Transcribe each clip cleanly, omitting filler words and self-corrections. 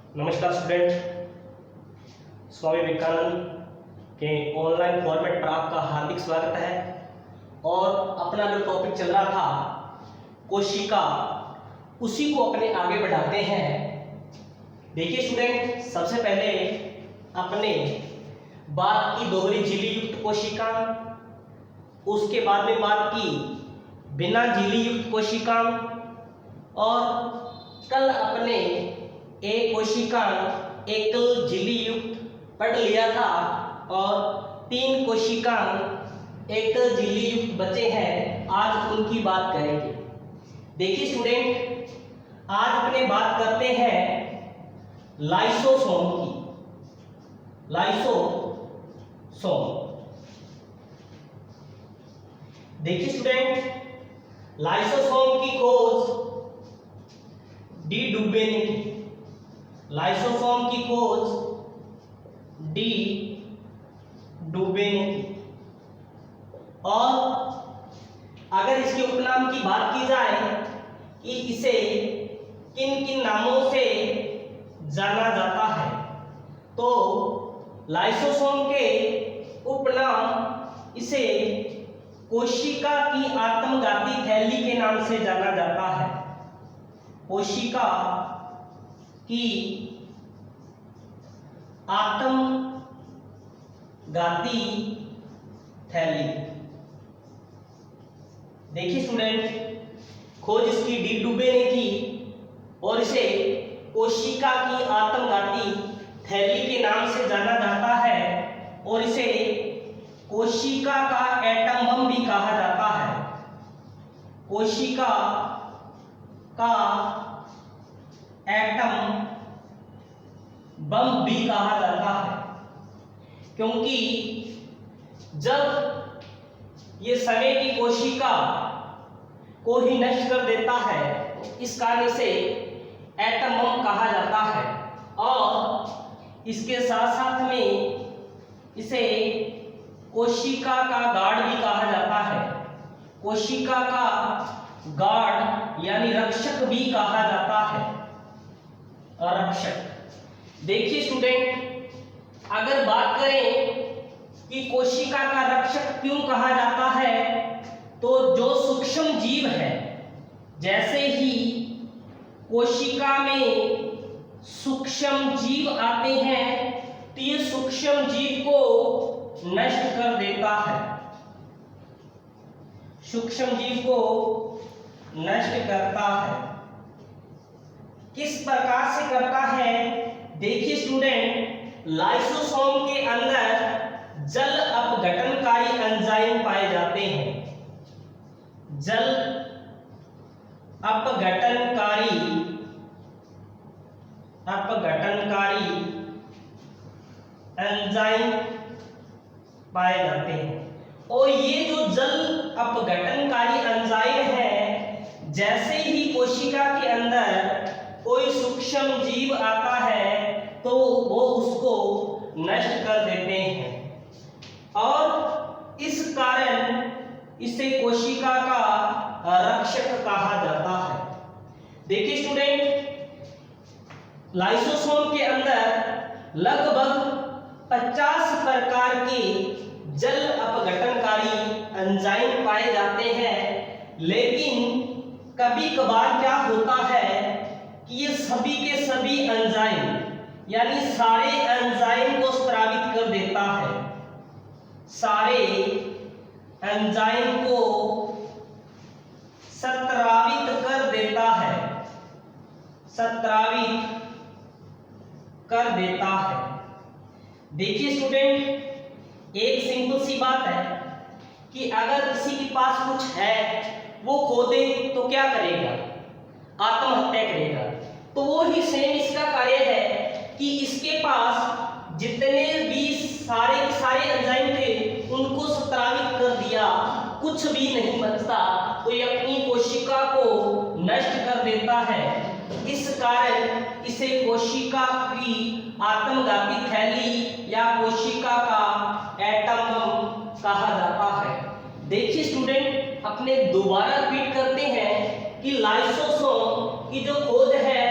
नमस्कार स्टूडेंट, स्वामी विवेकानंद के online format पर आपका हार्दिक स्वागत है। और अपना जो टॉपिक चल रहा था कोशिका, उसी को अपने आगे बढ़ाते हैं। देखिए स्टूडेंट, सबसे पहले अपने बात की दोहरी झिल्ली युक्त कोशिका, उसके बाद में बात की बिना झिल्ली युक्त कोशिका, और कल अपने एक कोशिका एकल झिल्ली युक्त पढ़ लिया था और 3 कोशिका एकल झिल्ली युक्त बचे हैं। आज उनकी बात करेंगे। देखिए स्टूडेंट, आज अपने बात करते हैं लाइसोसोम की। लाइसोसोम, देखिए स्टूडेंट, लाइसोसोम की खोज डी डुबे ने की। लाइसोसोम की खोज डी डुबे ने की। और अगर इसके उपनाम की बात की जाए कि इसे किन किन नामों से जाना जाता है, तो लाइसोसोम के उपनाम इसे कोशिका की आत्मघाती थैली के नाम से जाना जाता है। कोशिका की आत्मघाती थैली। देखिए स्टूडेंट, खोज इसकी डी डुबे ने की और इसे कोशिका की आत्मघाती थैली के नाम से जाना जाता है और इसे कोशिका का एटम बम भी कहा जाता है। कोशिका का एटम बम भी कहा जाता है, क्योंकि जब ये समय की कोशिका को ही नष्ट कर देता है, इस कारण इसे एटम बम कहा जाता है। और इसके साथ साथ में इसे कोशिका का गार्ड भी कहा जाता है। कोशिका का गार्ड यानी रक्षक भी कहा जाता है। रक्षक। देखिए स्टूडेंट, अगर बात करें कि कोशिका का रक्षक क्यों कहा जाता है, तो जो सूक्ष्म जीव है, जैसे ही कोशिका में सूक्ष्म जीव आते हैं तो ये सूक्ष्म जीव को नष्ट कर देता है। सूक्ष्म जीव को नष्ट करता है। किस प्रकार से करता है? देखिए स्टूडेंट, लाइसोसोम के अंदर जल अपघटनकारी एंजाइम पाए जाते हैं। जल अपघटनकारी एंजाइम पाए जाते हैं। और ये जो जल अपघटनकारी एंजाइम है, जैसे ही कोशिका के अंदर कोई सूक्ष्म जीव आता है तो वो उसको नष्ट कर देते हैं, और इस कारण इसे कोशिका का रक्षक कहा जाता है। देखिए स्टूडेंट, लाइसोसोम के अंदर लगभग 50 प्रकार के जल अपघटनकारी एंजाइम पाए जाते हैं, लेकिन कभी कभार क्या होता है कि ये सभी के सभी एंजाइम यानी सारे एंजाइम को स्रावित कर देता है। सारे एंजाइम को स्रावित कर देता है। स्रावित कर देता है। देखिए स्टूडेंट, एक सिंपल सी बात है कि अगर किसी के पास कुछ है, वो खो दे तो क्या करेगा? आत्महत्या करेगा। तो वो ही सेम इसका कार्य है कि इसके पास जितने भी सारे के सारे एंजाइम थे, उनको स्रावित कर दिया, कुछ भी नहीं बचता, तो ये अपनी कोशिका को नष्ट कर देता है। इस कारण इसे कोशिका की आत्मघाती थैली या कोशिका का एटम बम कहा जाता है। देखिए स्टूडेंट, अपने दोबारा रिपीट करते हैं कि लाइसोसोम की जो खोज है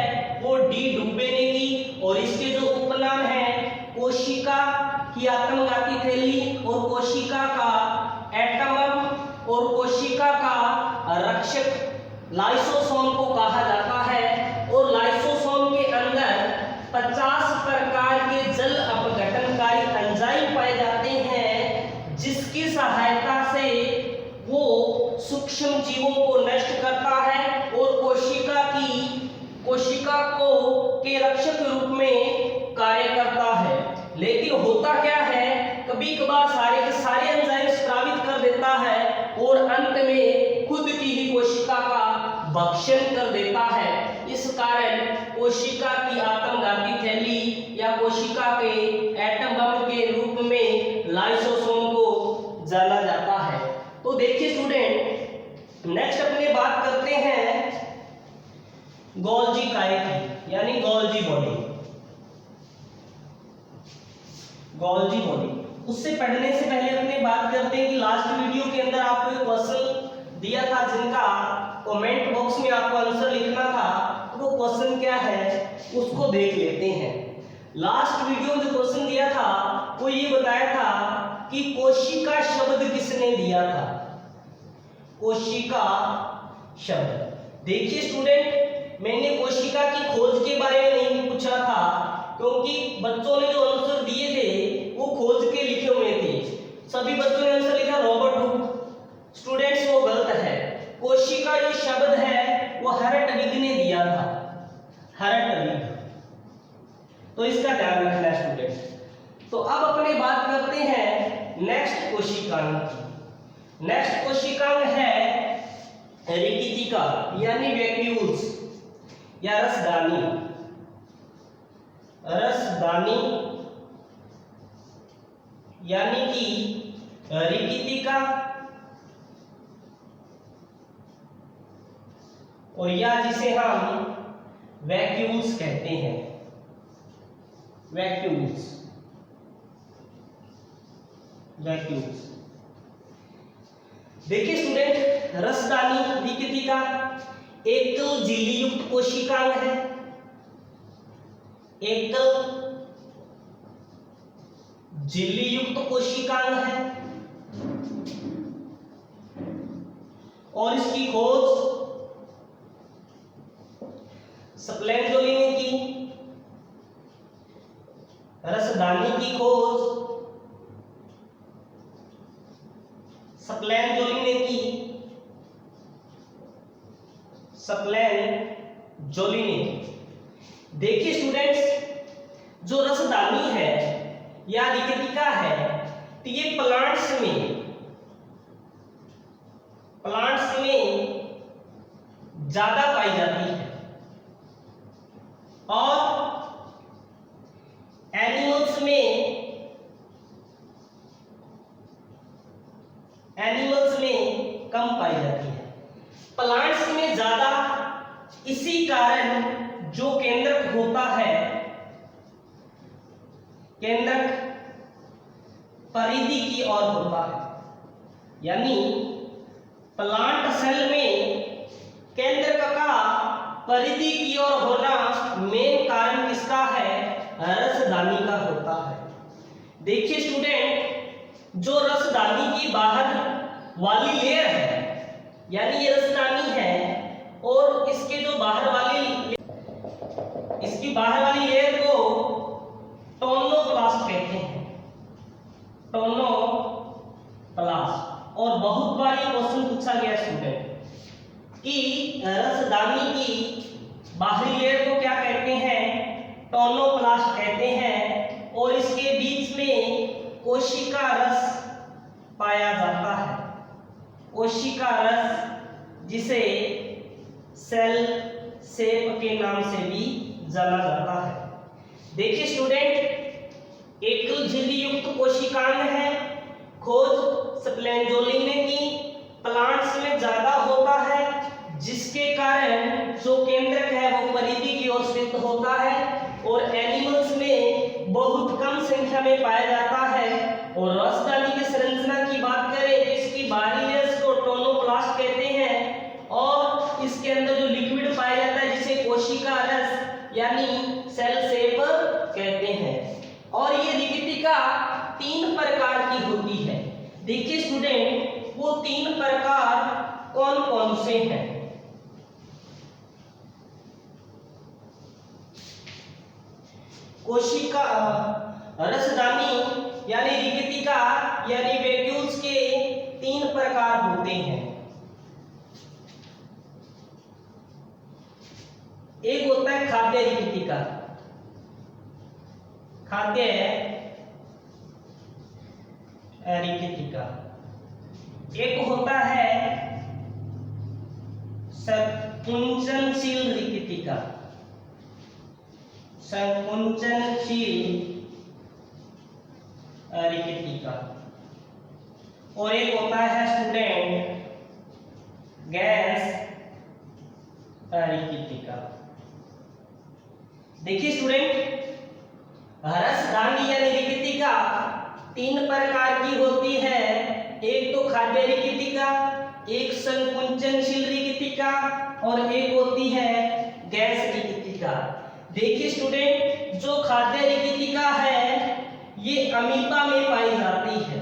वो डी डुबे ने की और इसके जो उपनाम हैं कोशिका की आत्मघाती थैली और कोशिका का एटमम और कोशिका का रक्षक लाइसोसोम को कहा जाता है। और लाइसोसोम के अंदर 50 प्रकार के जल अपघटनकारी एंजाइम पाए जाते हैं जिसकी सहायता से वो सूक्ष्म जीवों को नष्ट करता है और कोशिका को के रक्षक रूप में कार्य करता है। लेकिन होता क्या है, कभी कभार सारे के सारे एंजाइम स्रावित कर देता है और अंत में खुद की ही कोशिका का भक्षण कर देता है। इस कारण कोशिका की आत्मघाती थैली या कोशिका के एटम बम के रूप में लाइसोसोम को जाना जाता है। तो देखिए स्टूडेंट, नेक्स्ट अपने बात करते हैं गोल्जी काय की, यानी गोल्जी बॉडी। गोल्जी बॉडी, उससे पढ़ने से पहले अपने बात करते हैं कि लास्ट वीडियो के अंदर आपको एक क्वेश्चन दिया था जिनका कमेंट बॉक्स में आपको आंसर लिखना था। तो वो क्वेश्चन क्या है उसको देख लेते हैं। लास्ट वीडियो में जो क्वेश्चन दिया था वो ये बताया था कि कोशिका शब्द किसने दिया था। कोशिका शब्द, देखिए स्टूडेंट, मैंने कोशिका की खोज के बारे में नहीं पूछा था क्योंकि बच्चों ने जो आंसर दिए थे वो खोज के लिखे हुए थे। सभी बच्चों ने आंसर लिखा रॉबर्ट हुक। स्टूडेंट्स वो गलत है। कोशिका जो शब्द है वो हर्टविग ने दिया था, हर्टविग। तो इसका ध्यान रखना है स्टूडेंट। तो अब अपने बात करते हैं नेक्स्ट कोशिकांग की। नेक्स्ट कोशिकांग है रिकितिका यानी वैक्यूल्स या रसदानी। रसदानी यानी कि रिकितिका, और या जिसे हम वैक्यूल्स कहते हैं, वैक्यूल्स, वैक्यूल्स। देखिए स्टूडेंट, रसदानी रिकितिका एकल झिल्ली युक्त कोशिकांग है, एकल झिल्ली युक्त कोशिकांग है और इसकी खोज स्प्लेंजोली ने की। रसदानी की खोज स्प्लेंजोली ने की, स्प्लेंजोली ने की। देखिए स्टूडेंट्स, जो रसदानी है या रिकितिका है तो ये प्लांट्स में ज्यादा पाई जाती है और एनिमल्स में कम पाई जाती है। प्लांट्स में ज्यादा, इसी कारण जो केंद्रक होता है, केंद्रक परिधि की ओर होता है, यानी प्लांट सेल में केंद्रक का परिधि की ओर होना मेन कारण किसका है, रसदानी का होता है। देखिए स्टूडेंट, जो रसदानी की बाहर वाली लेयर है, यानी ये रसदानी है और इसके जो बाहर वाली लेयर को टोनोप्लास्ट कहते हैं, टोनोप्लास्ट। और बहुत बार ये क्वेश्चन पूछा गया स्टूडेंट कि रसदानी की बाहरी लेयर को क्या कहते हैं, टोनोप्लास्ट कहते हैं, और इसके बीच में कोशिका रस पाया जाता है, कोशिका रस, जिसे सेल सेप के नाम से भी जाना जाता है। देखिए स्टूडेंट, एकल झिल्ली युक्त कोशिकांग है, खोज स्प्लेंजोली ने की, प्लांट्स में ज्यादा होता है जिसके कारण जो केंद्रक है वो परिधि की ओर स्थित होता है और एनिमल्स में बहुत कम संख्या में पाया जाता है। और रसदानी की संरचना की बात करें तो इसकी बाहरी लेयर्स को टोनोप्लास्ट कहते हैं और इसके अंदर जो लिक्विड पाया जाता है जिसे कोशिका रस यानी सेल सेप कहते हैं। और ये रिक्तिका 3 प्रकार की होती है। देखिए स्टूडेंट, वो 3 प्रकार कौन कौन से हैं? कोशिका रसदानी यानी रिक्तिका यानी वैक्यूल्स के 3 प्रकार होते हैं। एक होता है खाद्य रिक्तिका, खाद्य रिक्तिका। एक होता है संकुचनशील रिक्तिका, संकुचनशील रिक्तिका। और एक होता है स्टूडेंट गैस रिक्तिका। देखिए स्टूडेंट, रसदानी यानी रिक्तिका 3 प्रकार की होती है। एक तो खाद्य रिक्तिका, एक संकुचनशील रिक्तिका और एक होती है गैस रिक्तिका। देखिए स्टूडेंट, जो खाद्य रिक्तिका है ये अमीबा में पाई जाती है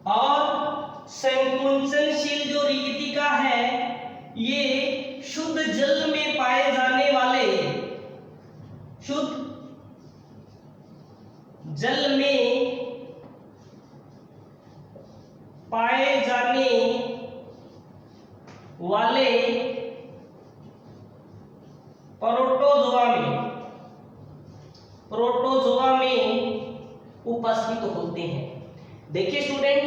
और संकुचनशील जो रिक्तिका है ये शुद्ध जल में पाए जाने वाले, शुद्ध जल में पाए जाने वाले प्रोटोजोआ में उपस्थित होते हैं। देखिए स्टूडेंट,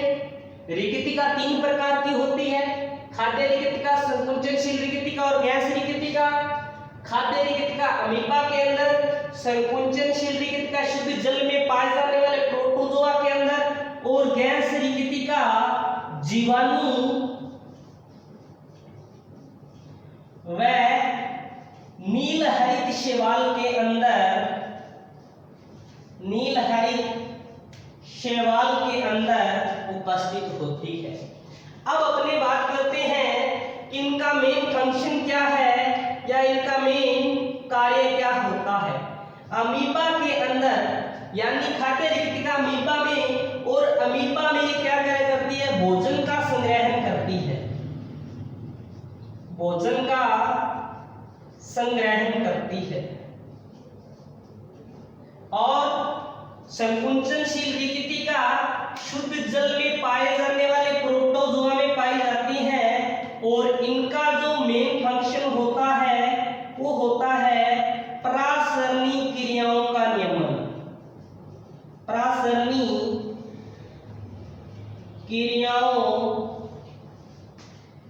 रिक्तिका 3 प्रकार की होती है, खाद्य रिक्तिका, संकुचनशील रिक्तिका और गैस रिक्तिका। खाद्य रिक्तिका अमीबा के अंदर, संकुचनशील रिक्तिका शुद्ध जल में पाए जाने वाले प्रोटोजोआ के अंदर और गैस रिक्तिका जीवाणु व नील हरित शैवाल के अंदर, नील हरित शैवाल के अंदर उपस्थित होती है। अब अपने बात करते हैं कि इनका मेन फंक्शन क्या है या इनका मेन कार्य क्या होता है। अमीबा के अंदर यानी खाद्य रिक्तिका अमीबा में, और अमीबा में ये क्या कार्य करती है? भोजन का संग्रहण करती है, भोजन का संग्रहण करती है। और संकुचनशील रिक्तिका शुद्ध जल में पाए जाने वाले प्रोटोजोआ में पाई जाती है और इनका जो मेन फंक्शन होता है वो होता है परासरणी क्रियाओं का नियमन, परासरणी क्रियाओं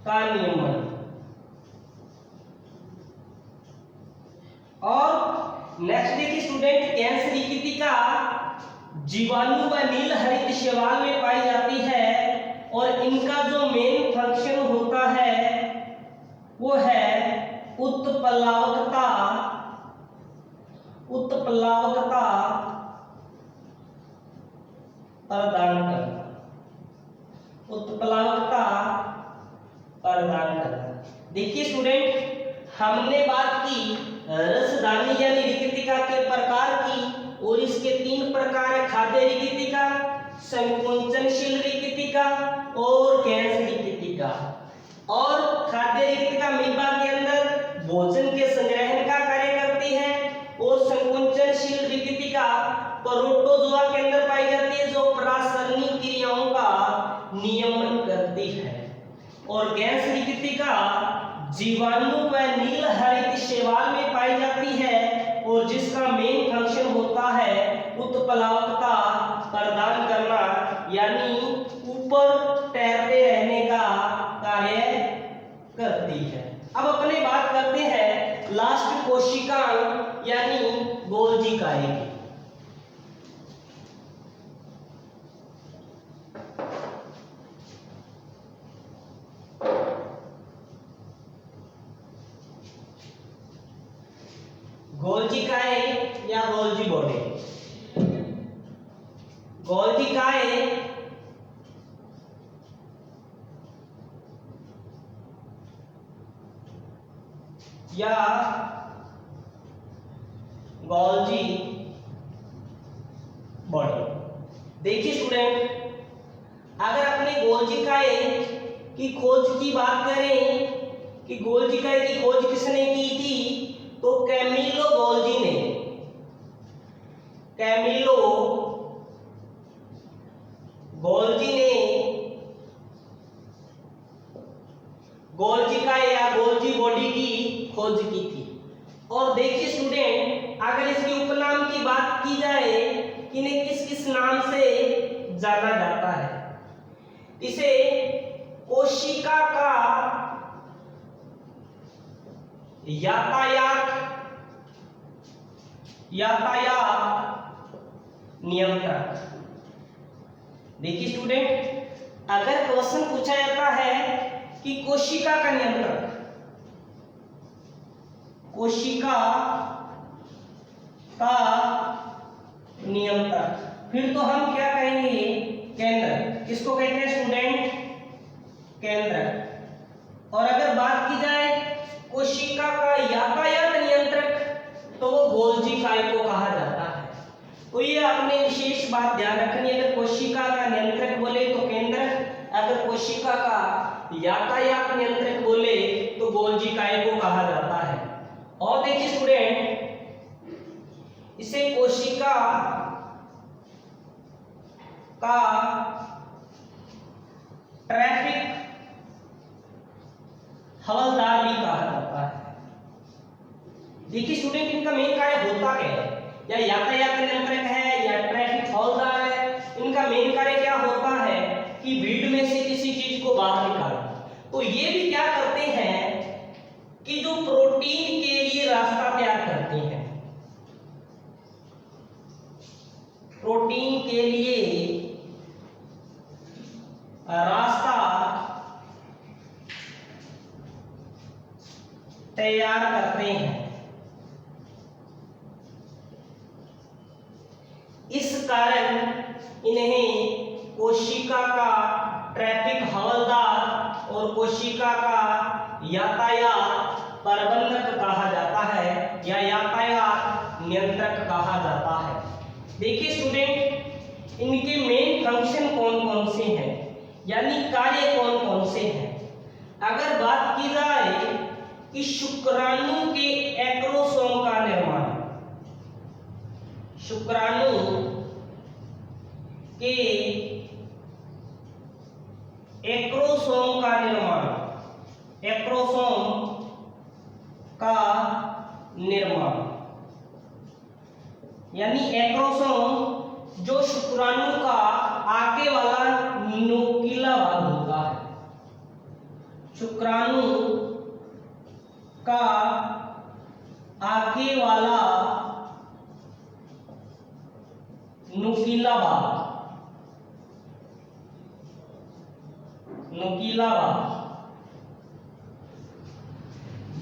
का नियमन। और नेक्स्ट देखिए स्टूडेंट, गैस रिक्तिका जीवाणु व नील हरित शैवाल में पाई जाती है और इनका जो मेन फंक्शन होता है वो है उत्प्लावकता, उत्प्लावकता प्रदान करना, उत्प्लावकता प्रदान करना। देखिए स्टूडेंट, हमने बात की रसदानी यानी रिक्तिका के प्रकार की, और इसके 3 प्रकार है, खाद्य रिक्तिका, संकुचनशील रिक्तिका और गैस रिक्तिका। और खाद्य रिक्तिका अमीबा के अंदर भोजन के संग्रहण का कार्य करती है और संकुचनशील रिक्तिका प्रोटोजोआ के अंदर पाई जाती है जो परासरणी क्रियाओं का नियमन करती है। और गैस रिक्तिका जीवाणु व नील हरित शैवाल में पाई जाती है और जिसका मेन फंक्शन होता है उत्प्लावकता प्रदान करना, यानी ऊपर तैरते रहने का कार्य करती है। अब अपने बात करते हैं लास्ट कोशिकांग यानी गोल्जिकाए की। गोल्जिकाए या गोल्जी बॉडी, गोल्जिकाए या गोल्जी बॉडी। देखिए स्टूडेंट, अगर अपने गोल्जिकाए की खोज की बात करें कि गोल्जिकाए की खोज किसने की थी, तो कैमिलो गोल्जी ने। कैमिलो गोल्जी ने गोल्जिकाए या गोल्जी बॉडी की खोज की थी। और देखिए स्टूडेंट, अगर इसके उपनाम की बात की जाए कि इन्हें किस किस नाम से जाना जाता है, इसे कोशिका का यातायात नियंत्रक। देखिए स्टूडेंट, अगर क्वेश्चन पूछा जाता है कि कोशिका का नियंत्रक, कोशिका का नियंत्रक, फिर तो हम क्या कहेंगे, केंद्र। किसको कहते हैं स्टूडेंट, केंद्र। और अगर बात की जाए कोशिका का यातायात नियंत्रक, तो वो गोल्जिकाए को कहा जाता है। तो ये आपने विशेष बात ध्यान रखनी है, अगर कोशिका का नियंत्रक बोले तो केंद्र, अगर कोशिका का यातायात नियंत्रक बोले तो गोल्जिकाए को कहा जाता है। और देखिए स्टूडेंट, इसे कोशिका का ट्रैफिक हवलदार भी कहा जाता है। देखिए स्टूडेंट, इनका मेन कार्य होता क्या है, या यातायात नियंत्रक है या ट्रैफिक हवलदार है, इनका मेन कार्य क्या होता है कि भीड़ में से किसी चीज को बाहर निकालना। तो ये भी क्या करते हैं कि जो प्रोटीन के लिए रास्ता तैयार करते हैं, प्रोटीन के लिए रास्ता तैयार करते हैं। इस कारण इन्हें कोशिका का ट्रैफिक हवलदार और कोशिका का यातायात प्रबंधक कहा जाता है या यातायात नियंत्रक कहा जाता है। देखिए स्टूडेंट, इनके मेन फंक्शन कौन कौन से हैं, यानी कार्य कौन कौन से हैं। अगर बात की जाए कि शुक्राणु के एक्रोसोम का निर्माण, शुक्राणु के एक्रोसोम का निर्माण, एक्रोसोम का निर्माण, यानी एक्रोसोम जो शुक्राणु का आगे वाला नुकीला भाग होता है, शुक्राणु का आगे वाला नुकीला भाग, नुकीला भाग,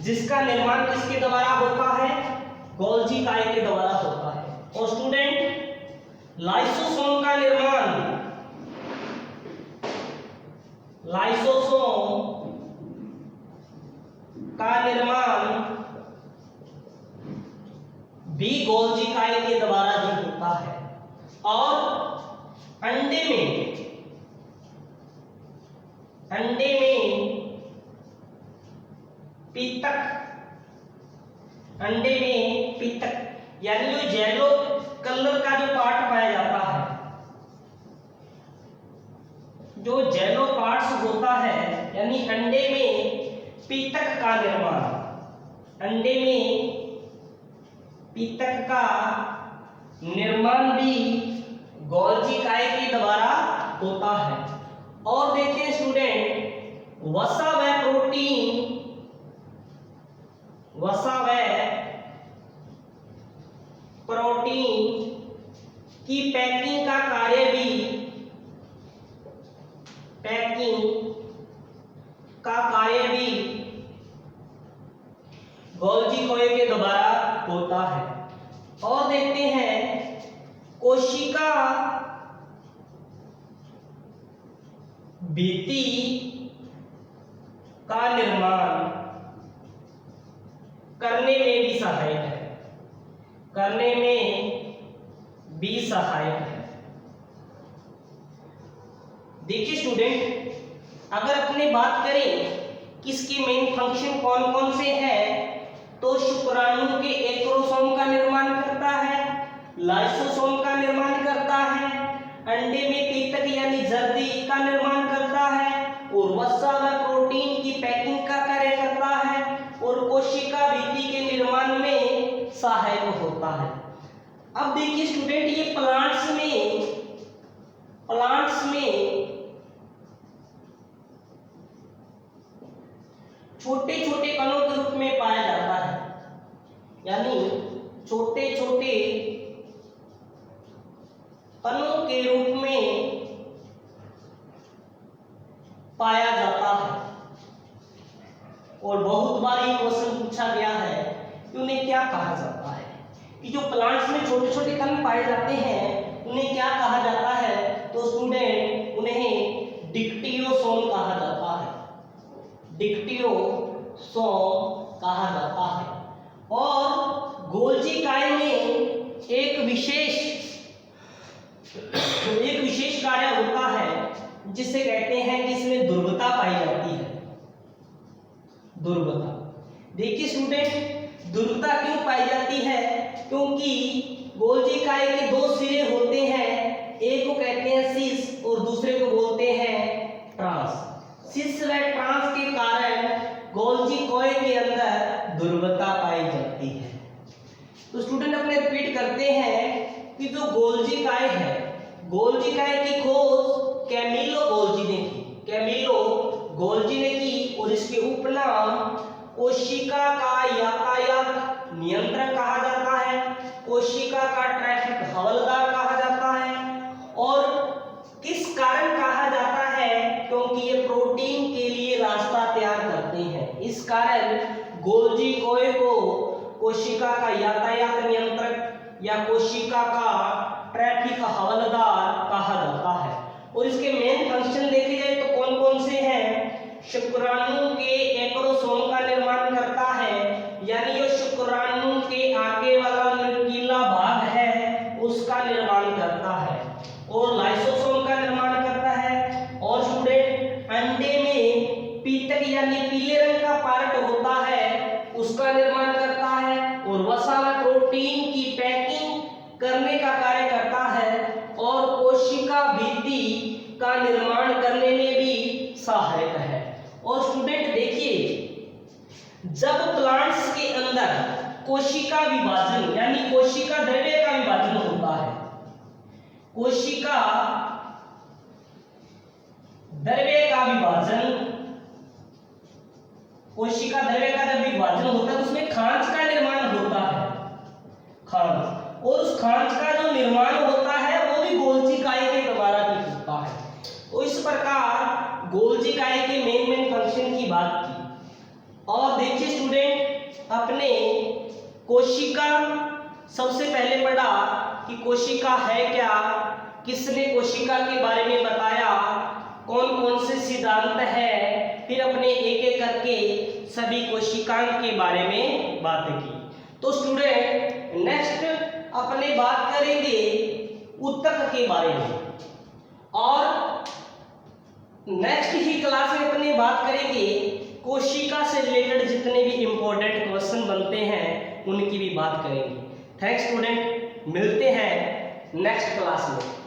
जिसका निर्माण किसके द्वारा होता है, गोल्जिकाए के द्वारा होता है। और स्टूडेंट, लाइसोसोम का निर्माण, लाइसोसोम का निर्माण भी गोल्जिकाए के द्वारा ही होता है। और अंडे में पितक, अंडे में पितक यानी जो येलो कलर का जो पार्ट पाया जाता है, जो येलो पार्ट्स होता है, यानी अंडे में पितक का निर्माण, अंडे में पितक का निर्माण भी गोल्जिकाए के द्वारा होता है। और देखिए स्टूडेंट, वसा व प्रोटीन, वसा व प्रोटीन की पैकिंग का कार्य भी, पैकिंग का कार्य भी गोल्जिकाए के द्वारा होता है। और देखते हैं कोशिका भित्ति का निर्माण करने में भी सहायक है। करने में भी सहायक है। देखिए स्टूडेंट, अगर अपने बात करें कि इसके मेन फंक्शन कौन कौन से हैं, तो शुक्राणु के एक्रोसोम का निर्माण करता है, लाइसोसोम का निर्माण करता है, अंडे में पीतक यानी जर्दी का निर्माण करता है, और वसा व प्रोटीन की पैकिंग का कार्य करता है, और कोशिका भित्ति के निर्माण में सहायक होता है। अब देखिए स्टूडेंट, ये प्लांट्स में छोटे छोटे कणों के रूप में पाया जाता है, यानी छोटे छोटे कणों के रूप में पाया जाता है। और बहुत बार ये क्वेश्चन पूछा गया है कि उन्हें क्या कहा जाता है, कि जो प्लांट्स में छोटे छोटे कण पाए जाते हैं उन्हें क्या कहा जाता है, तो स्टूडेंट उन्हें डिक्टियोसोम कहा जाता है, डिक्टियोसोम कहा जाता है। और गोल्जी काय में एक विशेष कार्य होता है जिसे कहते हैं कि इसमें दुर्बलता पाई जाती है, दुर्बलता। देखिए स्टूडेंट, दुर्बलता क्यों पाई जाती है, क्योंकि गोल्जी काय के दो सिरे होते हैं, एक को कहते हैं सिस और दूसरे को बोलते हैं ट्रांस। सिस व ट्रांस के कारण गोल्जी काय के अंदर दुर्बलता पाई जाती है। तो स्टूडेंट अपने रिपीट करते हैं कि जो गोल्जी काय है, गोल्जी काय की खोज कैमिलो गोल्जी ने की, और इसके उपनाम कोशिका का यातायात नियंत्रक कहा जाता है, कोशिका का ट्रैफिक हवलदार कहा जाता है। और किस कारण कहा जाता है, क्योंकि ये प्रोटीन के लिए रास्ता तैयार करते हैं, इस कारण गोल्जी काय को कोशिका का यातायात नियंत्रक या कोशिका का ट्रैफिक हवलदार कहा जाता है। और इसके मेन फंक्शन देखे जाए तो कौन कौन से हैं, शुक्राणु के एक्रोसोम का निर्माण करता है, यानी जो शुक्राणु के आगे वाला नुकीला भाग है उसका निर्माण करता है, और लाइसोसोम का निर्माण करता है। और स्टूडेंट, अंडे में पीतक यानी पीले रंग का पार्ट होता है उसका निर्माण करता है, और वसा व प्रोटीन की पैकिंग करने का कार्य करता है, और कोशिका भित्ति का निर्माण करने में भी सहायक है। और स्टूडेंट देखिए, जब प्लांट्स के अंदर कोशिका विभाजन यानी कोशिका द्रव्य का विभाजन होता है, कोशिका द्रव्य का जब विभाजन होता है तो उसमें खांच का निर्माण होता है, खांच, और उस खांच का जो निर्माण होता है वो भी गोल्जी काय के द्वारा ही होता है। तो इस प्रकार गोल्जी काय के मेन फंक्शन की बात की। और देखिए स्टूडेंट, अपने कोशिका सबसे पहले पढ़ा कि कोशिका है क्या, किसने कोशिका के बारे में बताया, कौन कौन से सिद्धांत है, फिर अपने एक एक करके सभी कोशिकाओं के बारे में बात की। तो स्टूडेंट नेक्स्ट अपने बात करेंगे ऊतक के बारे में, और नेक्स्ट ही क्लास में अपने बात करेंगे कोशिका से रिलेटेड जितने भी इंपॉर्टेंट क्वेश्चन बनते हैं उनकी भी बात करेंगे। थैंक्स स्टूडेंट, मिलते हैं नेक्स्ट क्लास में।